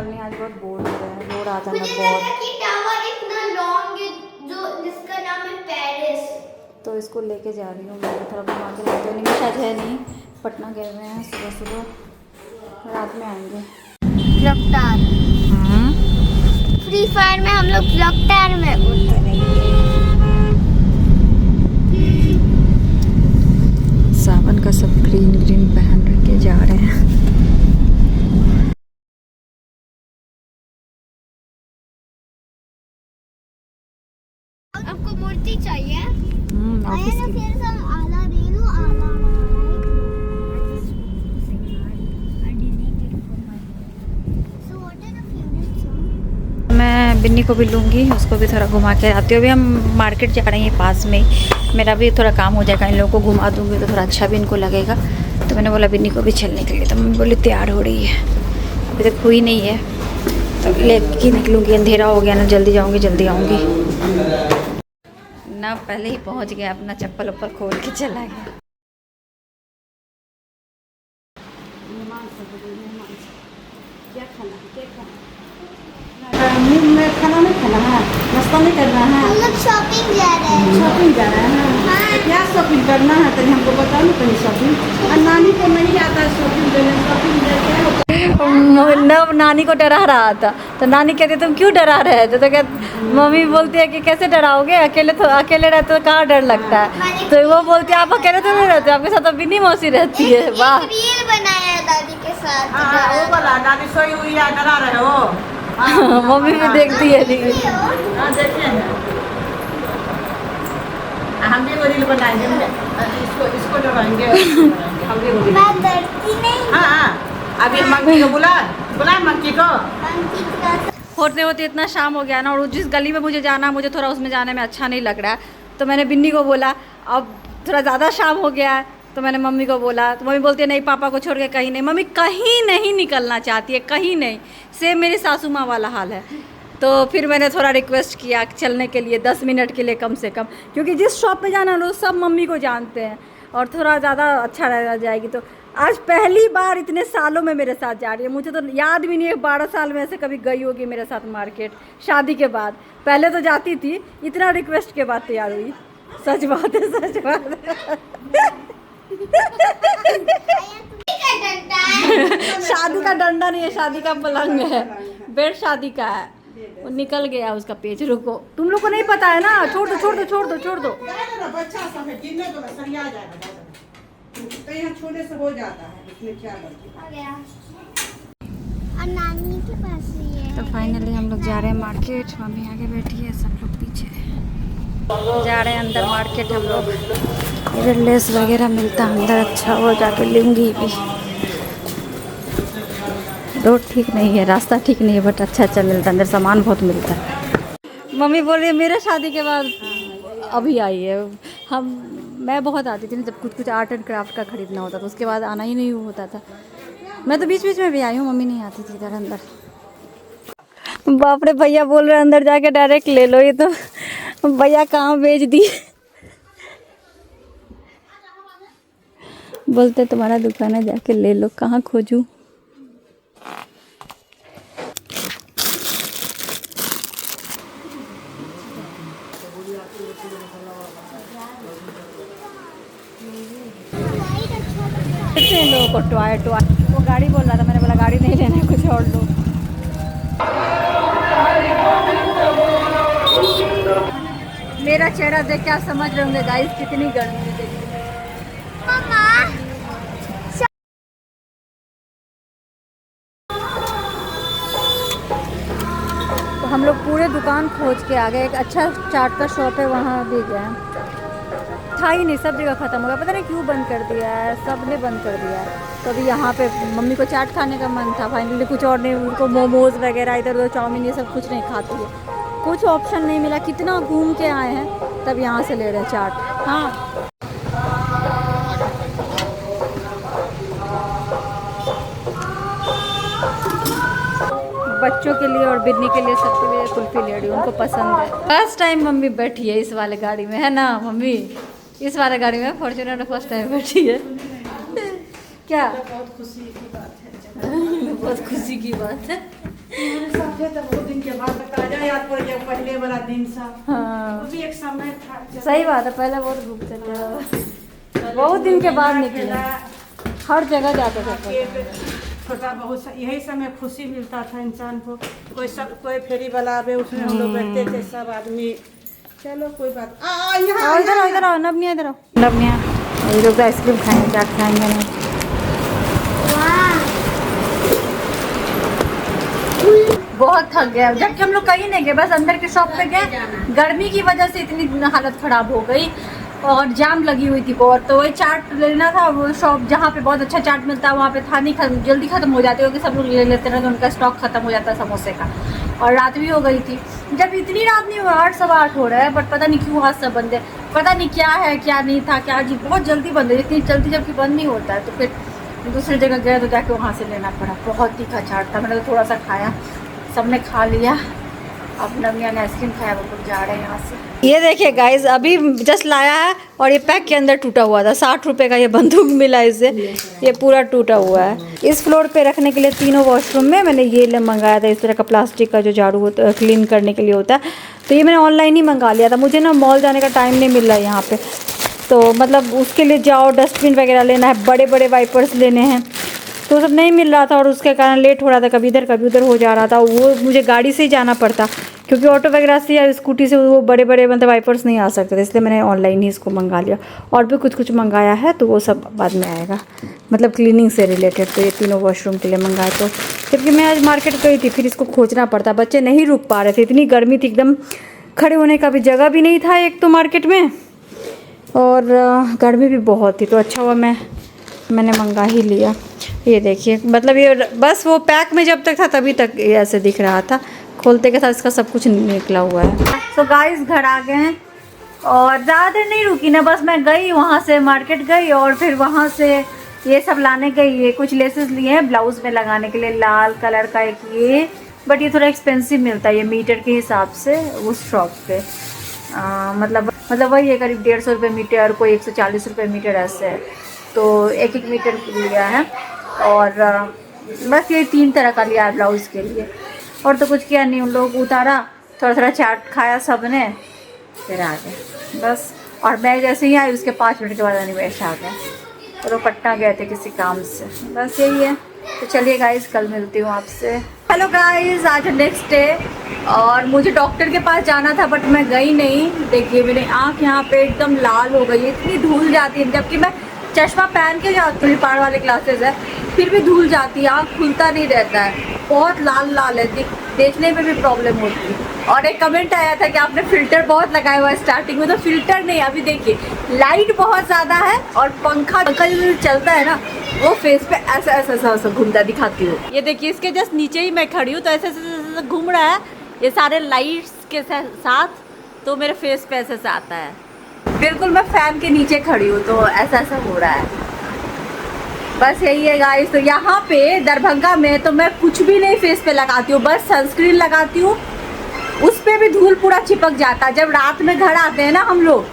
Travelling आज बहुत bore हो रहा है, बोर आता है मुझे बहुत। लगा कि टावर इतना लॉन्ग है जो जिसका नाम है पेरिस। तो इसको लेके जा रही हूँ मैं, थोड़ा घुमा के लाते हैं। निमिष आज है नहीं, पटना गए हुए हैं, सुबह सुबह, रात में आएंगे। रफ्तार फ्री फायर में हम लोग रफ्तार में उतरेंगे। सावन का सब ग्रीन ग्रीन पहन के जा रहे हैं। आपको मूर्ति चाहिए? ऑफिस की। फिर से आला रेलू आला मैं बिन्नी को भी लूँगी, उसको भी थोड़ा घुमा के आती हूँ। अभी हम मार्केट जा रहे हैं पास में ही, मेरा भी थोड़ा काम हो जाएगा, इन लोगों को घुमा दूँगी तो थोड़ा अच्छा भी इनको लगेगा। तो मैंने बोला बिन्नी को भी चलने के लिए, तो मम्मी बोली तैयार हो रही है, अभी तक हुई नहीं है, तो लेके निकलूँगी। अंधेरा हो गया ना, जल्दी जाऊँगी जल्दी आऊँगी ना। पहले ही पहुँच गया, अपना चप्पल उप्पल खोल के चला गया। क्या खाना में खाना नहीं खाना है, नाश्ता नहीं करना है। हम लोग शॉपिंग जा रहे हैं। शॉपिंग जा रहे हैं। तो क्या शॉपिंग करना है, तो हमको बताओ ना कहीं शॉपिंग। और नानी को नहीं आता है शॉपिंग करने, शॉपिंग न नानी को डरा रहा था, तो नानी कहती तुम क्यों डरा रहे थे, तो कहते मम्मी बोलती है कि कैसे डराओगे, अकेले रहते तो कहाँ डर लगता है। तो वो बोलती है आप अकेले तो नहीं रहते, आपके साथ तो बिन्नी मौसी रहती है। वाह, रील बनाया है दादी के साथ। वो वाला दादी सोई हुई है, डरा रहे हो। मम्मी भी देखती है रील। देखिए ना, हम भी वो रील बनाएंगे, इसको डराएंगे, हम भी वो रील। मैं डरती नहीं। हाँ, अभी मंकी को बुला मंकी को। होते होते इतना शाम हो गया ना, और जिस गली में मुझे जाना, मुझे थोड़ा उसमें जाने में अच्छा नहीं लग रहा है। तो मैंने बिन्नी को बोला अब थोड़ा ज़्यादा शाम हो गया है, तो मैंने मम्मी को बोला, तो मम्मी बोलती है नहीं पापा को छोड़ के कहीं नहीं। मम्मी कहीं नहीं निकलना चाहती है, कहीं नहीं। सेम मेरी सासू माँ वाला हाल है। तो फिर मैंने थोड़ा रिक्वेस्ट किया चलने के लिए, 10 मिनट के लिए कम से कम, क्योंकि जिस शॉप पे जाना लोग सब मम्मी को जानते हैं, और थोड़ा ज़्यादा अच्छा रह जाएगी। तो आज पहली बार इतने सालों में मेरे साथ जा रही है। मुझे तो याद भी नहीं है 12 साल में ऐसे कभी गई होगी मेरे साथ मार्केट, शादी के बाद। पहले तो जाती थी, इतना रिक्वेस्ट के बाद तैयार हुई। सच बात है, सच बात है। शादी का डंडा नहीं है, शादी का पलंग है, बेड शादी का है। वो निकल गया उसका पेज। रुको, तुम लोग को नहीं पता है ना, छोड़ दो छोड़ दो छोड़ दो छोड़ दो। बच्चा सब है, गिरने दो, सरिया जाएगा, तो यहाँ छोड़ने से हो जाता है, इसमें क्या गलती। और नानी के पास ही है। तो फाइनली हम लोग जा रहे हैं मार्केट। मम्मी आगे बैठी है, सब लोग पीछे जा रहे हैं अंदर मार्केट। हम लोग इधर लेस वगैरह मिलता है अंदर, अच्छा वो जाके लूँगी भी। रोड ठीक नहीं है, रास्ता ठीक नहीं है, बट अच्छा मिलता है अंदर, सामान बहुत मिलता है। मम्मी बोल रही है मेरे शादी के बाद अभी आई है। मैं बहुत आती थी ना, जब कुछ आर्ट एंड क्राफ्ट का खरीदना होता था, उसके बाद आना ही नहीं होता था। मैं तो बीच बीच में भी आई हूँ, मम्मी नहीं आती थी इधर अंदर। बाप रे, भैया बोल रहे अंदर जाके डायरेक्ट ले लो। ये तो भैया कहाँ बेच दिए। बोलते तुम्हारा दुकान है, जाके ले लो। कहाँ खोजूं? इन लोगों को टॉय वो गाड़ी बोल रहा था, मैंने बोला गाड़ी नहीं लेना है, कुछ और लो। मेरा चेहरा देख के आप समझ रहे होंगे गाइस कितनी गर्मी है। देखिए तो हम लोग पूरे दुकान खोज के आ गए। एक अच्छा चाट का शॉप है, वहाँ भी गए, था ही नहीं, सब जगह ख़त्म हो गया। पता नहीं क्यों बंद कर दिया है, सब ने बंद कर दिया है। तो अभी यहाँ पे मम्मी को चाट खाने का मन था, फाइनली कुछ और नहीं, उनको मोमोज़ वगैरह इधर उधर चाउमीन ये सब कुछ नहीं खाती है, कुछ ऑप्शन नहीं मिला। कितना घूम के आए हैं, तब यहाँ से ले रहे हैं चाट। हाँ, बच्चों के लिए और बिन्नी के लिए, सबके लिए कुल्फी ले रही हूँ, उनको पसंद है। फर्स्ट टाइम मम्मी बैठी है इस वाले गाड़ी में, है ना मम्मी? इस वाले गाड़ी में फॉर्च्यूनर फर्स्ट टाइम बैठी है। क्या बहुत खुशी की बात है। बहुत खुशी की बात है। साथे तो बहुत दिन के बाद ताजा याद पड़ गया पहले वाला दिन सा। हाँ वो भी एक समय था। सही बात है, पहले बहुत भूख चल रहा, बहुत दिन के बाद निकले, हर जगह जाते थे। छोटा बहुत यही समय खुशी मिलता था इंसान को। कोई फेरी वाला आवे उसमें हम लोग बैठते थे सब आदमी। चलो कोई बात यहाँ इधर आओ नबनिया, इधर आओ नबनिया। ये लोग आइसक्रीम खाएंगे, क्या खाएंगे नहीं। बहुत थक गया, जबकि हम लोग कहीं नहीं गए, बस अंदर के शॉप पे गए। गर्मी की वजह से इतनी हालत खराब हो गई और जाम लगी हुई थी बहुत। तो वही चाट लेना था, वो शॉप जहाँ पे बहुत अच्छा चाट मिलता है वहाँ पे था नहीं, जल्दी खत्म हो जाते, क्योंकि सब लोग ले लेते रहे तो उनका स्टॉक खत्म हो जाता है समोसे का। और रात भी हो गई थी, जब इतनी रात नहीं हुआ, 8 सवा 8 हो रहा है, बट पता नहीं क्यों आज सब बंद है, पता नहीं क्या है क्या नहीं था क्या जी, बहुत जल्दी बंद है। इतनी जल्दी जबकि बंद नहीं होता है। तो फिर दूसरी जगह गए तो जाके वहाँ से लेना पड़ा। बहुत तीखा चाट था, मैंने तो थोड़ा सा खाया, सबने खा लिया। अब नमिया ने आइसक्रीम खाया, वो लोग जा रहे हैं यहाँ से। ये देखिए गाइज, अभी जस्ट लाया है और ये पैक के अंदर टूटा हुआ था। 60 रुपये का ये बंदूक मिला इसे, ये पूरा टूटा हुआ है। इस फ्लोर पे रखने के लिए तीनों वॉशरूम में मैंने ये मंगाया था, इस तरह का प्लास्टिक का जो झाड़ू होता है क्लीन करने के लिए होता है। तो ये मैंने ऑनलाइन ही मंगा लिया था, मुझे ना मॉल जाने का टाइम नहीं मिल रहा है यहाँ पर। तो मतलब उसके लिए जाओ, डस्टबिन वगैरह लेना है, बड़े बड़े वाइपर्स लेने हैं, तो सब नहीं मिल रहा था और उसके कारण लेट हो रहा था, कभी इधर कभी उधर हो जा रहा था। वो मुझे गाड़ी से ही जाना पड़ता, क्योंकि ऑटो वगैरह से या स्कूटी से वो बड़े बड़े मतलब वाइपर्स नहीं आ सकते थे, इसलिए मैंने ऑनलाइन ही इसको मंगा लिया। और भी कुछ मंगाया है, तो वो सब बाद में आएगा, मतलब क्लीनिंग से रिलेटेड। तो ये तीनों वॉशरूम के लिए मंगाए। तो जबकि मैं आज मार्केट गई थी, फिर इसको खोजना पड़ता, बच्चे नहीं रुक पा रहे थे, इतनी गर्मी थी, एकदम खड़े होने का भी जगह भी नहीं था एक तो मार्केट में, और गर्मी भी बहुत थी। तो अच्छा हुआ मैंने मंगा ही लिया। ये देखिए, मतलब ये बस वो पैक में जब तक था तभी तक ये ऐसे दिख रहा था, खोलते के साथ इसका सब कुछ निकला हुआ है। तो गाइस घर आ गए हैं और ज़्यादा देर नहीं रुकी ना, बस मैं गई वहाँ से, मार्केट गई और फिर वहाँ से ये सब लाने गई। ये कुछ लेसेस लिए हैं ब्लाउज़ में लगाने के लिए, लाल कलर का एक ये, बट ये थोड़ा एक्सपेंसिव मिलता है, ये मीटर के हिसाब से उस शॉप पे। मतलब वही है करीब 150 रुपये मीटर, कोई 140 रुपये मीटर ऐसे है। तो एक मीटर लिया है और बस ये 3 तरह का लिया है ब्लाउज़ के लिए। और तो कुछ किया नहीं, उन लोग उतारा, थोड़ा चाट खाया सबने, फिर आ गए बस। और मैं जैसे ही आई उसके 5 मिनट के बाद अनिमेश आ गया, और वो पटना गए थे किसी काम से, बस यही है। तो चलिए गाइस, कल मिलती हूँ आपसे। हेलो गाइस, आज नेक्स्ट डे और मुझे डॉक्टर के पास जाना था, बट मैं गई नहीं। देखिए मेरी आँख यहाँ पे एकदम लाल हो गई है, इतनी धूल जाती है, जबकि मैं चश्मा पहन के जाती हूँ, पहाड़ वाले क्लासेस है, फिर भी धूल जाती है, आँख खुलता नहीं रहता है, बहुत लाल है, देखने में भी प्रॉब्लम होती है। और एक कमेंट आया था कि आपने फ़िल्टर बहुत लगाया हुआ है स्टार्टिंग में, तो फ़िल्टर नहीं, अभी देखिए लाइट बहुत ज़्यादा है और पंखा जो चलता है ना, वो फेस पे ऐसा घूमता दिखाती हूँ। ये देखिए, इसके जस्ट नीचे ही मैं खड़ी हूँ, तो ऐसे घूम रहा है ये सारे लाइट्स के साथ, तो मेरे फेस पे ऐसे आता है। बिल्कुल मैं फैन के नीचे खड़ी हूँ, तो ऐसा हो रहा है। बस यही है गाइस। तो यहाँ पे दरभंगा में तो मैं कुछ भी नहीं फेस पे लगाती हूँ, बस सनस्क्रीन लगाती हूँ, उस पर भी धूल पूरा चिपक जाता है। जब रात में घर आते हैं ना हम लोग,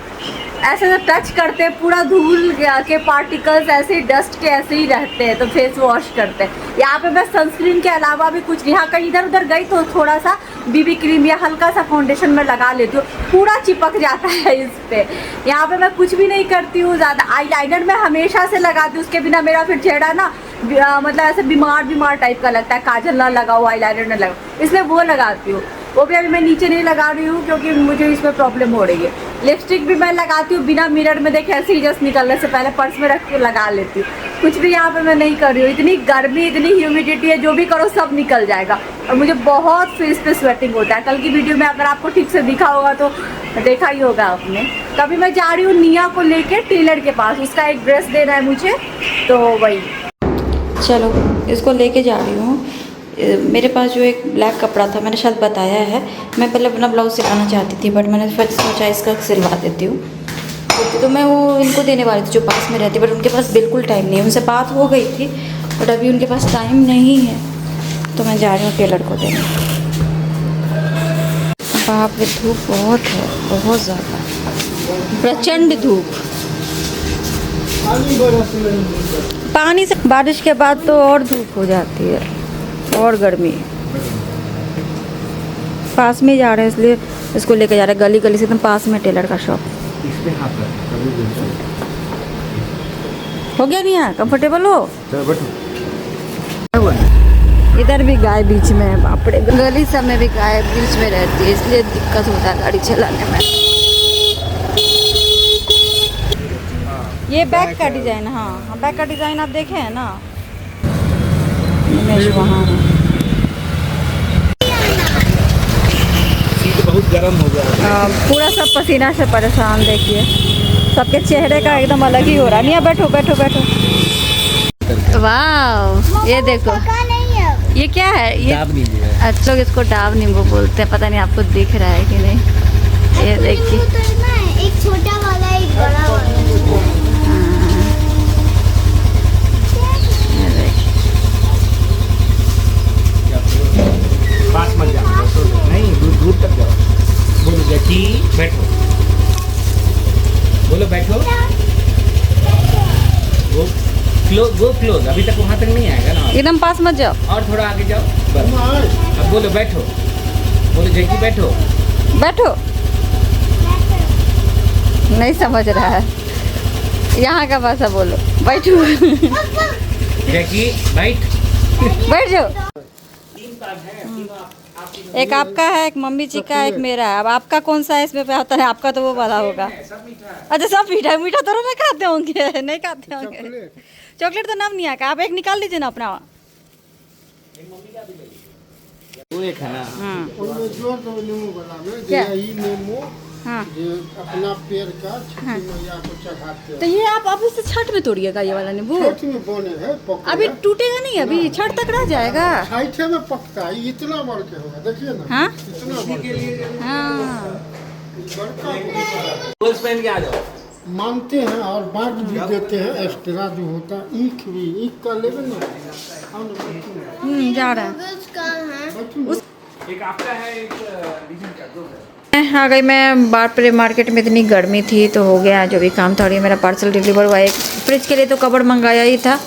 ऐसे टच करते हैं, पूरा धूल के पार्टिकल्स ऐसे ही, डस्ट के ऐसे ही रहते हैं, तो फेस वॉश करते हैं। यहाँ पे मैं सनस्क्रीन के अलावा भी कुछ नहीं, हाँ कहीं इधर उधर गई तो थोड़ा सा बीबी क्रीम या हल्का सा फाउंडेशन में लगा लेती हूँ, पूरा चिपक जाता है इस पे। यहाँ पे मैं कुछ भी नहीं करती हूँ ज़्यादा। आईलाइनर मैं हमेशा से लगाती हूँ, उसके बिना मेरा फिर चेहरा ना मतलब ऐसे बीमार टाइप का लगता है, काजल ना लगाओ, आईलाइनर ना लगाओ, इसलिए वो लगाती हूँ। वो भी अभी मैं नीचे नहीं लगा रही हूँ, क्योंकि मुझे इसमें प्रॉब्लम हो रही है। लिपस्टिक भी मैं लगाती हूँ बिना मिरर में देखे, ऐसे ही जस्ट निकलने से पहले पर्स में रख के लगा लेती हूँ। कुछ भी यहाँ पे मैं नहीं कर रही हूँ, इतनी गर्मी, इतनी ह्यूमिडिटी है, जो भी करो सब निकल जाएगा। और मुझे बहुत फेस पे स्वेटिंग होता है। कल की वीडियो में अगर आपको ठीक से दिखा होगा तो देखा ही होगा आपने। तभी मैं जा रही हूँ निया को लेके टेलर के पास, उसका एक ड्रेस देना है मुझे, तो वही चलो इसको लेके जा रही हूँ। मेरे पास जो एक ब्लैक कपड़ा था, मैंने शायद बताया है, मैं पहले अपना ब्लाउज सिलाना चाहती थी, बट मैंने फिर सोचा इसका सिलवा देती हूँ। तो मैं वो इनको देने वाली थी जो पास में रहती, बट उनके पास बिल्कुल टाइम नहीं है। उनसे बात हो गई थी, बट अभी उनके पास टाइम नहीं है, तो मैं जा रही हूँ टेलर को देने। बाप रे, धूप बहुत है, बहुत ज़्यादा, प्रचंड धूप। पानी से बारिश के बाद तो और धूप हो जाती है और गर्मी। पास में ही जा रहे हैं इसलिए इसको लेके जा रहे हैं, गली गली से एकदम पास में टेलर का शॉप। इसमें हाथ रख, कभी भी नहीं। हो गया नहीं है, कंफर्टेबल हो। चलो बैठो। इधर भी गाय बीच में है, बाप रे, गली सब में भी गाय बीच में रहती है इसलिए दिक्कत होता है गाड़ी चलाने में। ये बैक का डिजाइन, हाँ बैक का डिजाइन आप देखे हैं ना, इमेज वहाँ है। सीट बहुत गर्म हो गया। पूरा सब पसीना से परेशान, देखिए सबके चेहरे का एकदम अलग ही हो रहा है। नहीं बैठो बैठो बैठो। वाह ये देखो, पका नहीं है। ये क्या है ये? डाब नींबू है। अच्छा, लोग इसको डाब नींबू बोलते हैं, पता नहीं आपको दिख रहा है कि नहीं। ये देखिए, नींबू तो ना एक छोटा वाला एक बड़ा वाला। ये देखिए। पास मत जाओ, बैठो। नहीं, दूर दूर तक जाओ। बोलो जैकी बैठो, बोलो बैठो। वो क्लोज अभी तक वहाँ तक नहीं आएगा ना। एकदम पास मत जाओ, और थोड़ा आगे जाओ बस। अब बोलो बैठो, बोलो जैकी बैठो। बैठो। नहीं समझ रहा है, यहाँ का भाषा बोलो, बैठो। जैकी बैठ। बैठ जाओ। एक आपका है, एक मम्मी जी का है, एक मेरा है। अब आपका कौन सा है इसमें पे आता है? आपका तो वो वाला होगा। अच्छा सब मीठा है, मीठा तो नहीं खाते होंगे, नहीं खाते होंगे। चॉकलेट तो नाम नहीं आया, आप एक निकाल लीजिए ना अपना। वो एक है ना। उनमें जोर दो नींबू बनावे, क्या? जे ई नींबू हाँ, जे अपना पेड़ का छठी मैया को चढ़ाते तो ये आप अभी से छठ में तोड़िएगा ये वाला नींबू? छठ में बने है पका अभी टूटेगा नहीं, अभी छठ तक रह जाएगा। छठे में पकता है, इतना बड़ के होगा, देखिए ना। हाँ? इतना बड़ के हाँ, बड़का होगा। फुल पहन के आ जाओ। मानते हैं और बांट भी देते हैं, एक्स्ट्रा जो होता है ईख भी, ईख का लेवे ना। आओ ना, बैठो ना, जा रहा है। नूडल्स कहाँ हैं? बैठो ना। एक आपका है, एक लीजिए का दो है। आ गई मैं बार मार्केट में, इतनी गर्मी थी तो हो गया जो भी काम था। और ये मेरा पार्सल डिलीवर हुआ है। एक फ्रिज के लिए तो कवर मंगाया ही था,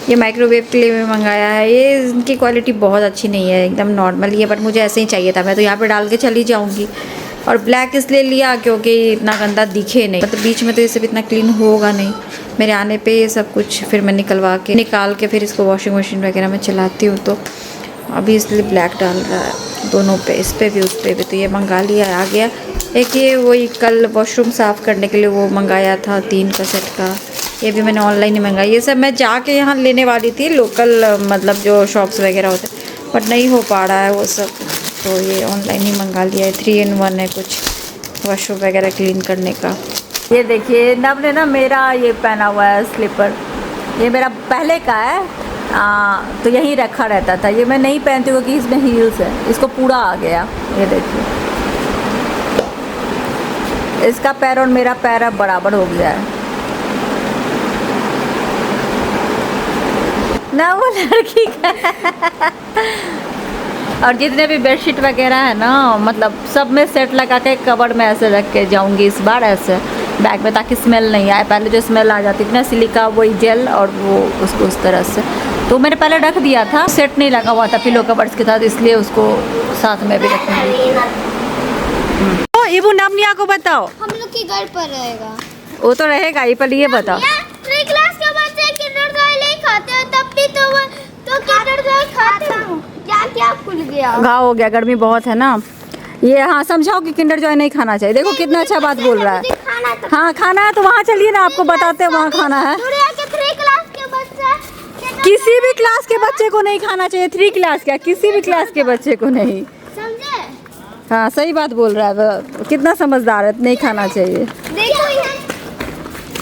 ये माइक्रोवेव के लिए भी मंगाया है। ये इनकी क्वालिटी बहुत अच्छी नहीं है, एकदम नॉर्मल ही है, बट मुझे ऐसे ही चाहिए था। मैं तो यहाँ पे डाल के चली जाऊँगी। और ब्लैक इसलिए लिया क्योंकि इतना गंदा दिखे नहीं, मतलब बीच में तो ये सब इतना क्लीन होगा नहीं। मेरे आने पे ये सब कुछ फिर मैं निकाल के फिर इसको वॉशिंग मशीन वगैरह में चलाती हूँ, तो अभी इसलिए ब्लैक डाल रहा है दोनों पे, इस पे भी उस पे भी। तो ये मंगा लिया, आ गया। एक ये वही कल वॉशरूम साफ़ करने के लिए वो मंगाया था 3 का सेट का, ये भी मैंने ऑनलाइन ही मंगाया। ये सब मैं जाके यहाँ लेने वाली थी, लोकल मतलब जो शॉप्स वगैरह होते, बट नहीं हो पा रहा है वो सब, तो ये ऑनलाइन ही मंगा लिया है। 3 in 1 है कुछ वॉशरूम वगैरह क्लीन करने का। ये देखिए नब ने ना मेरा ये पहना हुआ है स्लीपर, ये मेरा पहले का है, तो यहीं रखा रहता था। ये मैं नहीं पहनती हूँ क्योंकि इसमें हील्स है, इसको पूरा आ गया। ये देखिए इसका पैर और मेरा पैर अब बराबर हो गया है ना, वो लड़की का। और जितने भी बेडशीट वगैरह है ना, मतलब सब में सेट लगा के कबर्ड में ऐसे रख के जाऊंगी इस बार, ऐसे बैग में, ताकि स्मेल नहीं आए। पहले जो स्मेल आ जाती थी ना सिलिका, वही जेल और वो उसको उस तरह से, तो मैंने पहले रख दिया था, सेट नहीं लगा हुआ था पिलो कबर्ड्स के साथ, इसलिए उसको साथ में भी रखूँगी। ओ इबू नामनिया को बताओ। हम लोग के घर पर रहेगा। वो तो रहेगा ही, पर ये बताओ। 3 क्लास के बच्चे किंडर जॉय नहीं खाते हैं, तब भी तो वो तो किंडर जॉय खाते हैं। क्या खुल गया? घाव हो गया, गर्मी बहुत है ना। ये हाँ समझाओ कि किंडर जॉय नहीं खाना चाहिए। देखो कितना अच्छा बात बोल रहा है। हाँ खाना है तो वहाँ चलिए ना, आपको बताते हैं वहाँ खाना है। 3 क्लास के बच्चे किसी भी क्लास के बच्चे को नहीं खाना चाहिए। 3 क्लास क्या, किसी भी क्लास के बच्चे को नहीं। समझे? हाँ सही बात बोल रहा है वो, कितना समझदार है, नहीं खाना चाहिए। देखो ये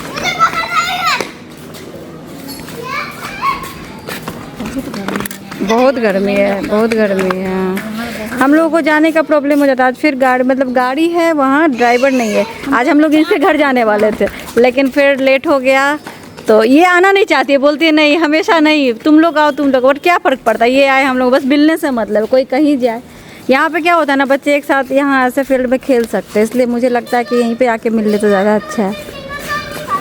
मुझे पकड़ रहा है। बहुत गर्मी है, बहुत गर्मी है। हम लोगों को जाने का प्रॉब्लम हो जाता है। आज फिर गाड़ी है वहाँ, ड्राइवर नहीं है। आज हम लोग इनसे घर जाने वाले थे, लेकिन फिर लेट हो गया, तो ये आना नहीं चाहती है, बोलती है नहीं हमेशा नहीं, तुम लोग आओ तुम लोग। और क्या फ़र्क पड़ता है, ये आए हम लोग, बस मिलने से मतलब, कोई कहीं जाए। यहाँ पे क्या होता है ना, बच्चे एक साथ यहाँ ऐसे फील्ड में खेल सकते हैं, इसलिए मुझे लगता है कि यहीं पे आके मिल ले तो ज़्यादा अच्छा है।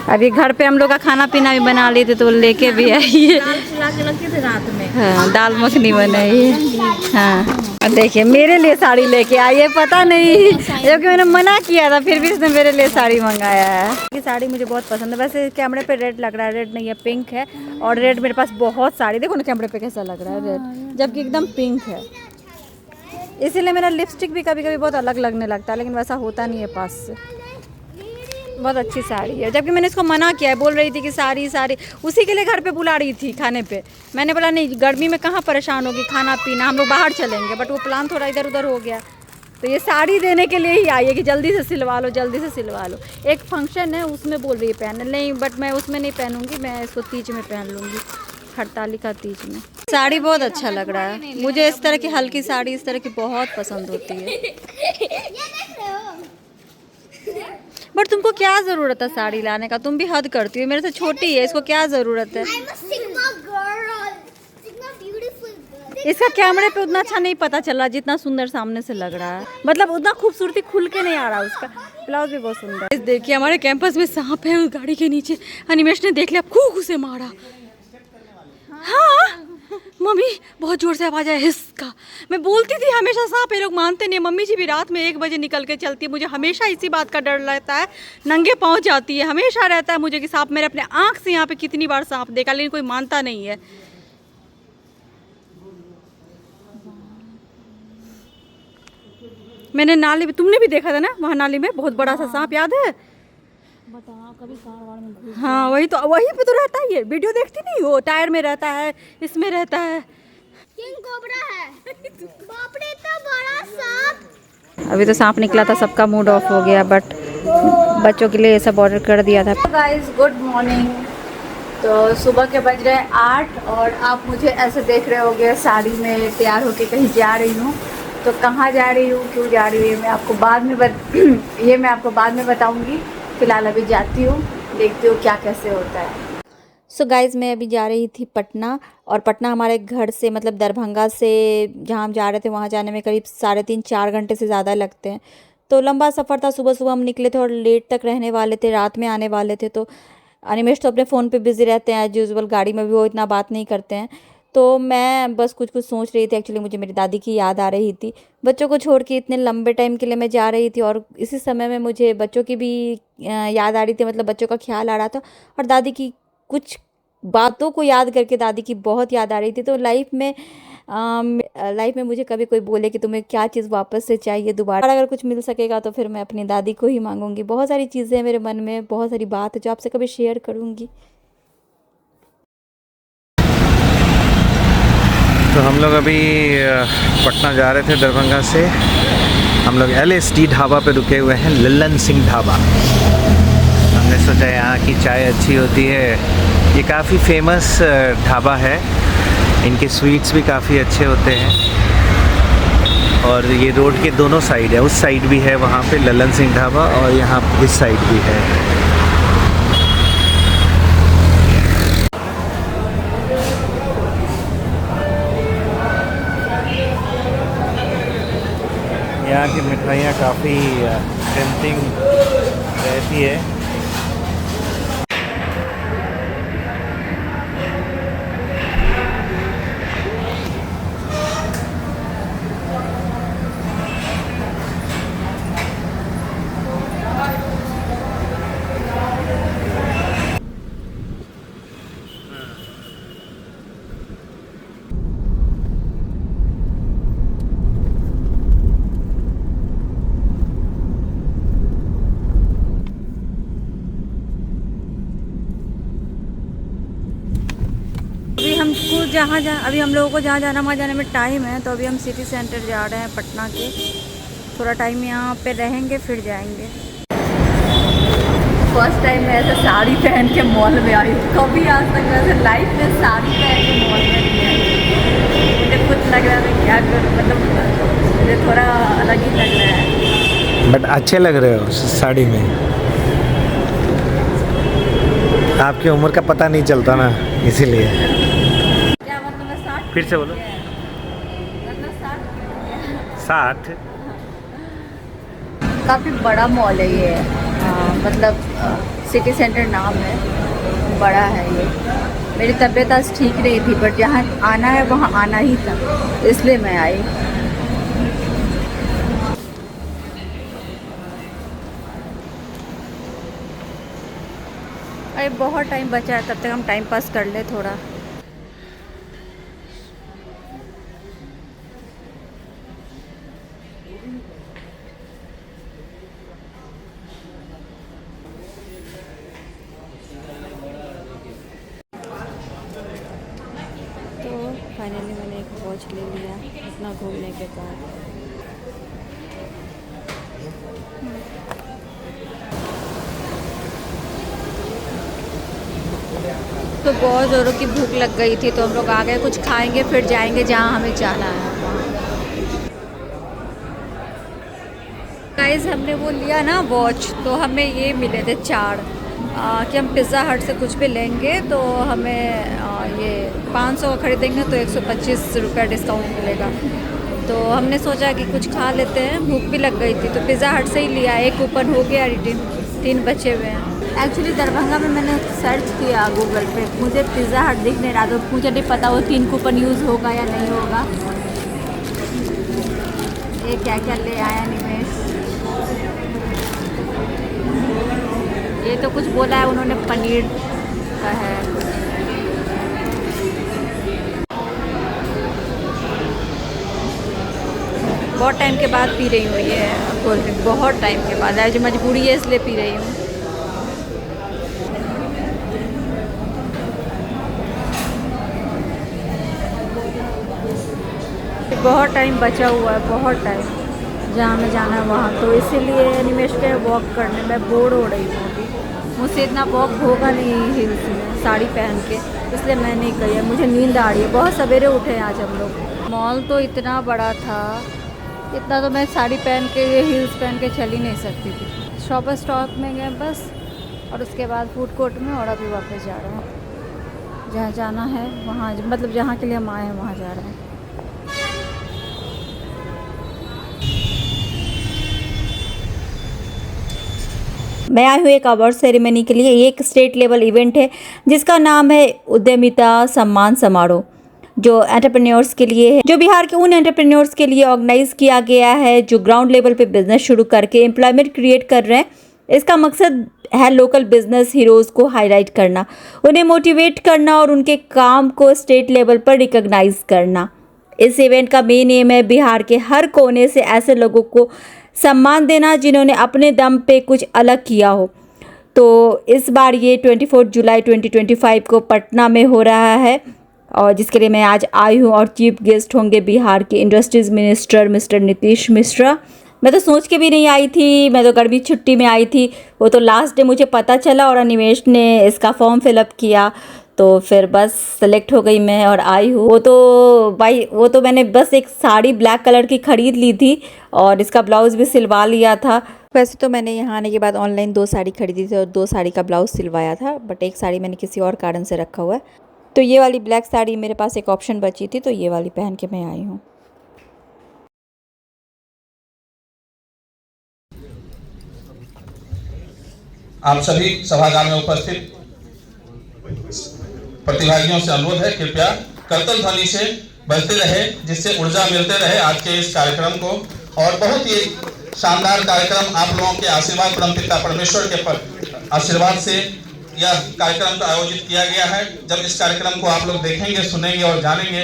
अभी घर पे हम लोग का खाना पीना भी बना लिए थे तो लेके भी आई है। रात में हाँ, दाल मखनी बनाई है। हाँ, और देखिए मेरे लिए साड़ी लेके आई है, पता नहीं जबकि मैंने मना किया था फिर भी इसने मेरे लिए साड़ी मंगाया है। ये साड़ी मुझे बहुत पसंद है। वैसे कैमरे पे रेड लग रहा है, रेड नहीं है पिंक है। और रेड मेरे पास बहुत साड़ी, देखो ना कैमरे पे कैसा लग रहा है रेड, जबकि एकदम पिंक है। इसीलिए मेरा लिपस्टिक भी कभी कभी बहुत अलग लगने लगता है, लेकिन वैसा होता नहीं है पास से। बहुत अच्छी साड़ी है, जबकि मैंने इसको मना किया है, बोल रही थी कि साड़ी उसी के लिए घर पे बुला रही थी खाने पे। मैंने बोला नहीं, गर्मी में कहाँ परेशान होगी, खाना पीना हम लोग बाहर चलेंगे, बट वो प्लान थोड़ा इधर उधर हो गया। तो ये साड़ी देने के लिए ही आई है कि जल्दी से सिलवा लो, जल्दी से सिलवा लो। एक फंक्शन है उसमें बोल रही है पहनने, नहीं बट मैं उसमें नहीं पहनूंगी, मैं इसको तीज में पहन लूँगी, हड़ताली का तीज में। साड़ी बहुत अच्छा लग रहा है मुझे, इस तरह की हल्की साड़ी इस तरह की बहुत पसंद होती है। बट तुमको क्या ज़रूरत है साड़ी लाने का, तुम भी हद करती हो, मेरे से छोटी है, इसको क्या ज़रूरत है। इसका कैमरे पे उतना अच्छा नहीं पता चल रहा जितना सुंदर सामने से लग रहा है, मतलब उतना खूबसूरती खुल के नहीं आ रहा। उसका ब्लाउज भी बहुत सुंदर है। देखिए हमारे कैंपस में सांप है उस गाड़ी के नीचे, अनिमेश ने देख लिया, खूब उसे मारा। हाँ मम्मी बहुत जोर से आवाज आया हिस्का। मैं बोलती थी हमेशा सांप, ये लोग मानते नहीं। मम्मी जी भी रात में 1 बजे निकल के चलती है, मुझे हमेशा इसी बात का डर रहता है, नंगे पाँव जाती है, हमेशा रहता है मुझे कि सांप। मेरे अपने आँख से यहाँ पे कितनी बार सांप देखा, लेकिन कोई मानता नहीं है। मैंने नाली में, तुमने भी देखा था ना वहाँ नाली में बहुत बड़ा सा सांप, याद है? बताओ कभी कार में। हाँ वही पे तो रहता ही है, वीडियो देखती नहीं हो, टायर में रहता है, इसमें रहता है। किंग कोबरा है। बाप रे इतना बड़ा सांप। अभी तो सांप निकला था, सबका मूड ऑफ हो गया, बट बच्चों के लिए ये सब ऑर्डर कर दिया था। Guys good morning. तो सुबह के बज रहे 8 और आप मुझे ऐसे देख रहे होगे साड़ी में तैयार होके कहीं जा रही हूँ। तो कहाँ जा रही हूँ, क्यों जा रही हूँ, मैं आपको बाद में बताऊँगी। फ़िलहाल अभी जाती हूँ, देखती हूँ क्या कैसे होता है। सो गाइज़ मैं अभी जा रही थी पटना, और पटना हमारे घर से मतलब दरभंगा से जहाँ हम जा रहे थे वहाँ जाने में करीब 3.5-4 घंटे से ज़्यादा लगते हैं। तो लंबा सफ़र था, सुबह सुबह हम निकले थे और लेट तक रहने वाले थे, रात में आने वाले थे। तो अनिमेश तो अपने फ़ोन पे बिज़ी रहते हैं एज यूजुअल, गाड़ी में भी वो इतना बात नहीं करते हैं। तो मैं बस कुछ सोच रही थी। एक्चुअली मुझे मेरी दादी की याद आ रही थी, बच्चों को छोड़ के इतने लंबे टाइम के लिए मैं जा रही थी, और इसी समय में मुझे बच्चों की भी याद आ रही थी, मतलब बच्चों का ख्याल आ रहा था, और दादी की कुछ बातों को याद करके दादी की बहुत याद आ रही थी। तो लाइफ में मुझे कभी कोई बोले कि तुम्हें क्या चीज़ वापस से चाहिए दोबारा, अगर कुछ मिल सकेगा तो फिर मैं अपनी दादी को ही मांगूंगी। बहुत सारी चीज़ें हैं मेरे मन में, बहुत सारी बात है जो आपसे कभी शेयर करूँगी। तो हम लोग अभी पटना जा रहे थे दरभंगा से। हम लोग LSD ढाबा पे रुके हुए हैं, लल्लन सिंह ढाबा। हमने सोचा यहाँ की चाय अच्छी होती है, ये काफ़ी फेमस ढाबा है, इनके स्वीट्स भी काफ़ी अच्छे होते हैं। और ये रोड के दोनों साइड है, उस साइड भी है वहाँ पे लल्लन सिंह ढाबा, और यहाँ इस साइड भी है। यहाँ की मिठाइयाँ काफ़ी टेम्पटिंग रहती है। अभी हम लोगों को जहाँ जाना वहाँ जाने में टाइम है। तो अभी हम सिटी सेंटर जा रहे हैं पटना के, थोड़ा टाइम यहाँ पे रहेंगे फिर जाएंगे। फर्स्ट टाइम मैं ऐसे साड़ी पहन के मॉल में आई हूँ, कभी आज तक वैसे लाइफ में साड़ी पहन के मॉल में नहीं आई। मुझे कुछ लग रहा है क्या करूँ, मतलब मुझे थोड़ा अलग ही लग रहा है। बट अच्छे लग रहे हो साड़ी में, आपकी उम्र का पता नहीं चलता ना, इसीलिए। फिर से बोलो। 60। काफ़ी बड़ा मॉल है ये, मतलब सिटी सेंटर नाम है, बड़ा है ये। मेरी तबीयत आज ठीक नहीं थी, बट जहाँ आना है वहाँ आना ही था, इसलिए मैं आई। अरे बहुत टाइम बचा है, तब तक हम टाइम पास कर ले थोड़ा। तो फाइनली मैंने एक वॉच ले लिया इतना घूमने के बाद। तो बहुत ज़ोरों की भूख लग गई थी, तो हम लोग आ गए, कुछ खाएंगे फिर जाएंगे जहाँ हमें जाना है वहाँ। गाइस हमने वो लिया ना वॉच, तो हमें ये मिले थे 4 कि हम पिज़्ज़ा हट से कुछ भी लेंगे तो हमें ये 500 का खरीदेंगे तो 125 रुपये डिस्काउंट मिलेगा। तो हमने सोचा कि कुछ खा लेते हैं, भूख भी लग गई थी, तो पिज़्ज़ा हट से ही लिया। एक कूपन हो गया रिडीम, 3 बचे हुए हैं। एक्चुअली दरभंगा में मैंने सर्च किया गूगल पे, मुझे पिज़्ज़ा हट दिख नहीं रहा, तो मुझे नहीं पता वो 3 कूपन यूज़ होगा या नहीं होगा। ये क्या क्या ले आया निमेश, ये तो कुछ बोला है उन्होंने पनीर का है। बहुत टाइम के बाद पी रही हूँ ये कोल्ड ड्रिंक, बहुत टाइम के बाद। आज मजबूरी है इसलिए पी रही हूँ। बहुत टाइम बचा हुआ है, बहुत टाइम जहाँ हमें जाना है वहाँ, तो इसीलिए निमेश के वॉक करने में बोर हो रही हूँ अभी। मुझसे इतना वॉक होगा नहीं हिल्स में साड़ी पहन के, इसलिए मैं नहीं कही है। मुझे नींद आ रही है, बहुत सवेरे उठे हैं आज हम लोग। मॉल तो इतना बड़ा था, इतना तो मैं साड़ी पहन के ये हिल्स पहन के चल ही नहीं सकती थी। शॉपर स्टॉप में गए बस, और उसके बाद फूड कोर्ट में, और अभी वापस जा रहे हैं जहाँ जाना है वहाँ, मतलब जहाँ के लिए हम आए हैं वहाँ जा रहे हैं। मैं आई हूँ एक अवार्ड सेरेमनी के लिए। ये एक स्टेट लेवल इवेंट है जिसका नाम है उद्यमिता सम्मान समारोह, जो एंटरप्रेन्योर्स के लिए है, जो बिहार के उन एंटरप्रेन्योर्स के लिए ऑर्गेनाइज किया गया है जो ग्राउंड लेवल पे बिजनेस शुरू करके एम्प्लॉयमेंट क्रिएट कर रहे हैं। इसका मकसद है लोकल बिजनेस हीरोज़ को हाईलाइट करना, उन्हें मोटिवेट करना और उनके काम को स्टेट लेवल पर रिकॉग्नाइज करना। इस इवेंट का मेन एम है बिहार के हर कोने से ऐसे लोगों को सम्मान देना जिन्होंने अपने दम पे कुछ अलग किया हो। तो इस बार ये 24 जुलाई 2025 को पटना में हो रहा है, और जिसके लिए मैं आज आई हूँ, और चीफ गेस्ट होंगे बिहार के industries minister mister Nitish Mishra. मैं तो सोच के भी नहीं आई थी, मैं तो गर्मी छुट्टी में आई थी, वो तो लास्ट डे मुझे पता चला और अनिमेश ने इसका फॉर्म फिलअप किया, तो फिर बस सेलेक्ट हो गई मैं और आई हूँ। वो तो मैंने बस एक साड़ी ब्लैक कलर की ख़रीद ली थी और इसका ब्लाउज़ भी सिलवा लिया था। वैसे तो मैंने यहाँ आने के बाद ऑनलाइन 2 साड़ी खरीदी थी और 2 साड़ी का ब्लाउज़ सिलवाया था, बट एक साड़ी मैंने किसी और कारण से रखा हुआ है। तो ये वाली ब्लैक साड़ी मेरे पास एक ऑप्शन बची थी, तो ये वाली पहन के मैं आई हूँ। आप सभी सभागार में उपस्थित प्रतिभागियों से अनुरोध है, कृपया करतल ध्वनि से बजते रहे, जिससे ऊर्जा मिलते रहे आज के इस कार्यक्रम को। और बहुत ही शानदार कार्यक्रम, आप लोगों के आशीर्वाद, परमपिता परमेश्वर के आशीर्वाद से यह कार्यक्रम का आयोजित किया गया है। जब इस कार्यक्रम को आप लोग देखेंगे, सुनेंगे और जानेंगे,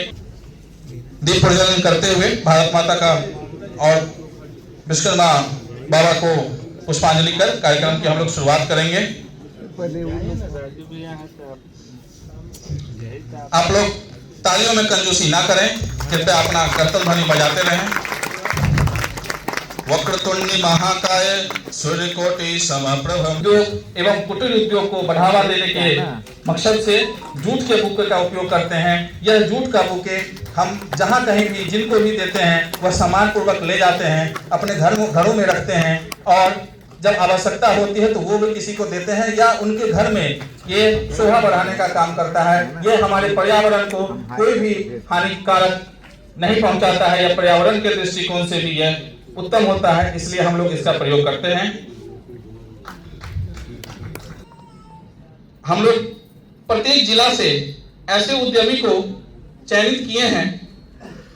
दीप प्रज्वलन करते हुए भारत माता का और विश्वकर्मा बाबा को पुष्पांजलि कर कार्यक्रम की हम लोग शुरुआत करेंगे। आप लोग तालियों में कंजूसी ना करें, कृपया अपना करतल ध्वनि बजाते रहें। वक्रतुंडी महाकाय सूर्यकोटि समप्रभ। उद्योग एवं कुटीर उद्योग को बढ़ावा देने के मकसद से जूट के बुके का उपयोग करते हैं। यह जूट का बुके हम जहाँ कहीं भी जिनको भी देते हैं वह सम्मान पूर्वक ले जाते हैं, अपने घरों में रखते हैं, और जब आवश्यकता होती है तो वो भी किसी को देते हैं या उनके घर में ये शोभा बढ़ाने का काम करता है। ये हमारे पर्यावरण को कोई भी हानिकारक नहीं पहुंचाता है, या पर्यावरण के दृष्टिकोण से भी यह उत्तम होता है, इसलिए हम लोग इसका प्रयोग करते हैं। हम लोग प्रत्येक जिला से ऐसे उद्यमी को चयनित किए हैं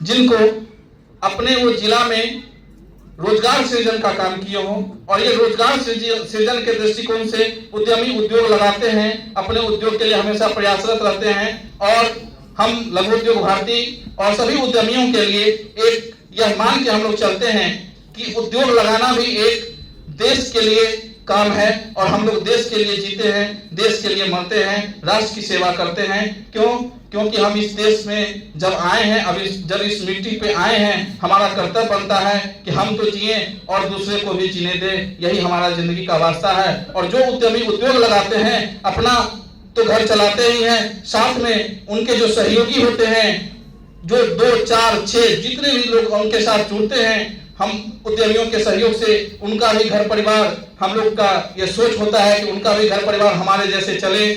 जिनको अपने वो जिला में रोजगार सृजन का काम किए हो, और ये रोजगार सृजन के दृष्टिकोण से उद्यमी उद्योग लगाते हैं, अपने उद्योग के लिए हमेशा प्रयासरत रहते हैं। और हम लघु उद्योग भारती और सभी उद्यमियों के लिए एक यह मान के हम लोग चलते हैं कि उद्योग लगाना भी एक देश के लिए काम है, और हम लोग देश के लिए जीते हैं, देश के लिए मरते हैं, राष्ट्र की सेवा करते हैं। क्योंकि हम इस देश में जब आए हैं, जब इस मिट्टी पे आए हैं, हमारा कर्तव्य बनता है कि हम तो जिए और दूसरे को भी जीने दें। यही हमारा जिंदगी का वास्ता है। और जो उद्यमी उद्योग लगाते हैं अपना तो घर चलाते ही हैं, साथ में उनके जो सहयोगी होते हैं, जो 2, 4, 6 जितने भी लोग उनके साथ जुड़ते हैं, हम उद्यमियों के सहयोग से उनका भी घर परिवार, हम लोग का ये सोच होता है कि उनका भी घर परिवार हमारे जैसे चले,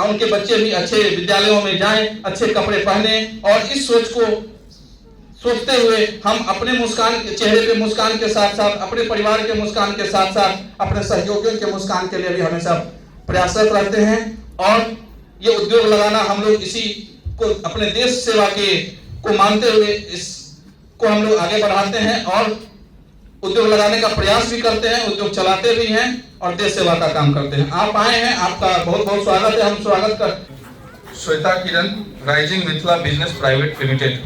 उनके बच्चे भी अच्छे विद्यालयों में जाएं, अच्छे कपड़े पहने। और इस सोच को सोचते हुए हम अपने चेहरे पे मुस्कान के साथ साथ, अपने परिवार के मुस्कान के साथ साथ, अपने सहयोगियों के मुस्कान के लिए भी हमेशा प्रयासरत रहते हैं। और ये उद्योग लगाना हम लोग इसी को अपने देश सेवा को मानते हुए इसको हम लोग आगे बढ़ाते हैं और उद्योग लगाने का प्रयास भी करते हैं, उद्योग चलाते भी हैं और देश सेवा का काम करते हैं। आप आए हैं, आपका बहुत बहुत स्वागत है। हम स्वागत कर Shweta Kiran, rising Mithila business private limited.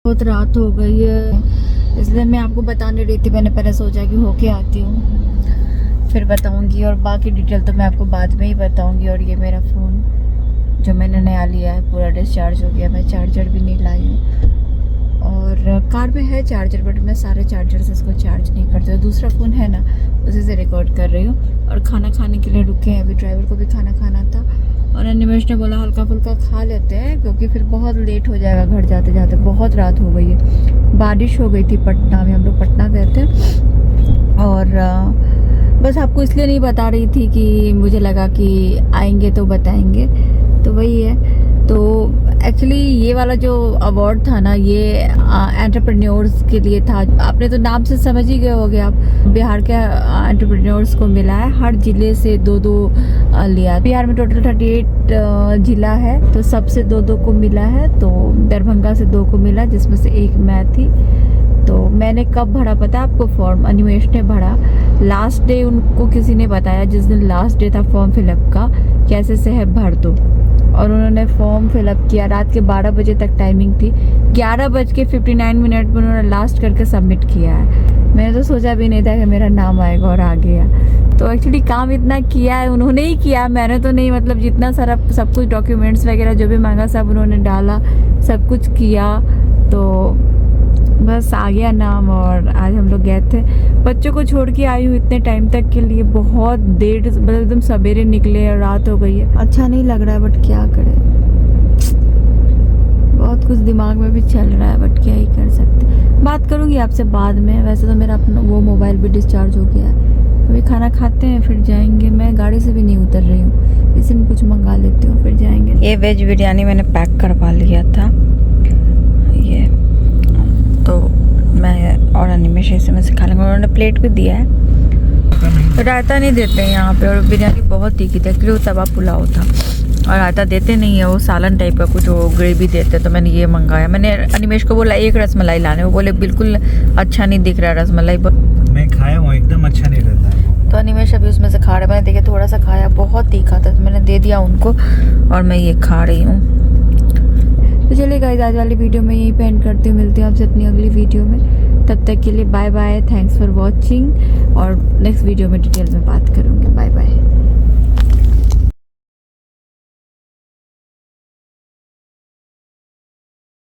बहुत रात हो गई है, इसलिए मैं आपको बता नहीं रही थी। मैंने पहले सोचा कि होके आती हूँ फिर बताऊँगी, और बाकी डिटेल तो मैं आपको बाद में ही बताऊँगी। और ये मेरा फ़ोन जो मैंने नया लिया है पूरा डिस्चार्ज हो गया, मैं चार्जर भी नहीं लाई हूँ। और कार में है चार्जर, बट मैं सारे चार्जर से इसको चार्ज नहीं करती हूँ। दूसरा फ़ोन है ना, उसी से रिकॉर्ड कर रही हूँ। और खाना खाने के लिए रुके हैं, अभी ड्राइवर को भी खाना खाना था। और अनिमेश ने बोला हल्का फुल्का खा लेते हैं, क्योंकि फिर बहुत लेट हो जाएगा घर जाते जाते। बहुत रात हो गई है, बारिश हो गई थी पटना में, हम लोग पटना गए थे। और बस आपको इसलिए नहीं बता रही थी कि मुझे लगा कि आएंगे तो बताएंगे, तो वही है। तो एक्चुअली ये वाला जो अवार्ड था ना, ये एंटरप्रेन्योर्स के लिए था। आपने तो नाम से समझ ही गए होगे आप, बिहार के एंटरप्रेन्योर्स को मिला है। हर जिले से 2-2 लिया। बिहार में टोटल 38 जिला है, तो सबसे 2-2 को मिला है। तो दरभंगा से 2 को मिला, जिसमें से 1 मैं थी। तो मैंने कब भरा पता है आपको फॉर्म? अनिमेश ने भरा। लास्ट डे उनको किसी ने बताया, जिस दिन लास्ट डे था फॉर्म फिलअप का, कैसे से है भर दो। और उन्होंने फॉर्म फिलअप किया। रात के 12 बजे तक टाइमिंग थी, 11:59 में उन्होंने लास्ट करके सबमिट किया है। मैंने तो सोचा भी नहीं था कि मेरा नाम आएगा, और आ गया। तो एक्चुअली काम इतना किया है उन्होंने ही किया, मैंने तो नहीं। मतलब जितना सारा सब कुछ डॉक्यूमेंट्स वगैरह जो भी मांगा सब उन्होंने डाला, सब कुछ किया। तो बस आ गया नाम। और आज हम लोग गए थे, बच्चों को छोड़ के आई हूँ इतने टाइम तक के लिए। बहुत देर, मतलब एकदम सवेरे निकले और रात हो गई है। अच्छा नहीं लग रहा है, बट क्या करें, बहुत कुछ दिमाग में भी चल रहा है, बट क्या ही कर सकते। बात करूँगी आपसे बाद में। वैसे तो मेरा अपना वो मोबाइल भी डिस्चार्ज हो गया है। अभी खाना खाते हैं फिर जाएंगे। मैं गाड़ी से भी नहीं उतर रही हूँ, इसी में कुछ मंगा लेती हूँ, फिर जाएंगे। ये वेज बिरयानी मैंने पैक करवा लिया था, ये तो मैं और अनिमेश इसी में से खा लेंगे। उन्होंने प्लेट भी दिया है। रायता नहीं देते हैं यहाँ पे, और बिरयानी बहुत तीखी थी। एक्चुअली वो तवा पुलाव था, और रायता देते नहीं है, वो सालन टाइप का कुछ वो ग्रेवी देते। तो मैंने ये मंगाया। मैंने अनिमेश को बोला 1 रसमलाई लाने, वो बोले बिल्कुल अच्छा नहीं दिख रहा रसमलाई। मैं खाया हूँ, एकदम अच्छा नहीं रहता है। तो अनिमेश अभी उसमें से खा रहे। मैंने देखिए थोड़ा सा खाया, बहुत तीखा था, तो मैंने दे दिया उनको, और मैं ये खा रही हूँ। तो चलिए गाइस, आज वाली वीडियो में यहीं पे एंड करती हूँ। मिलते हैं आपसे अपनी अगली वीडियो में। तब तक के लिए bye bye, thanks for watching. और नेक्स्ट वीडियो में डिटेल में बात करूँगी। Bye bye.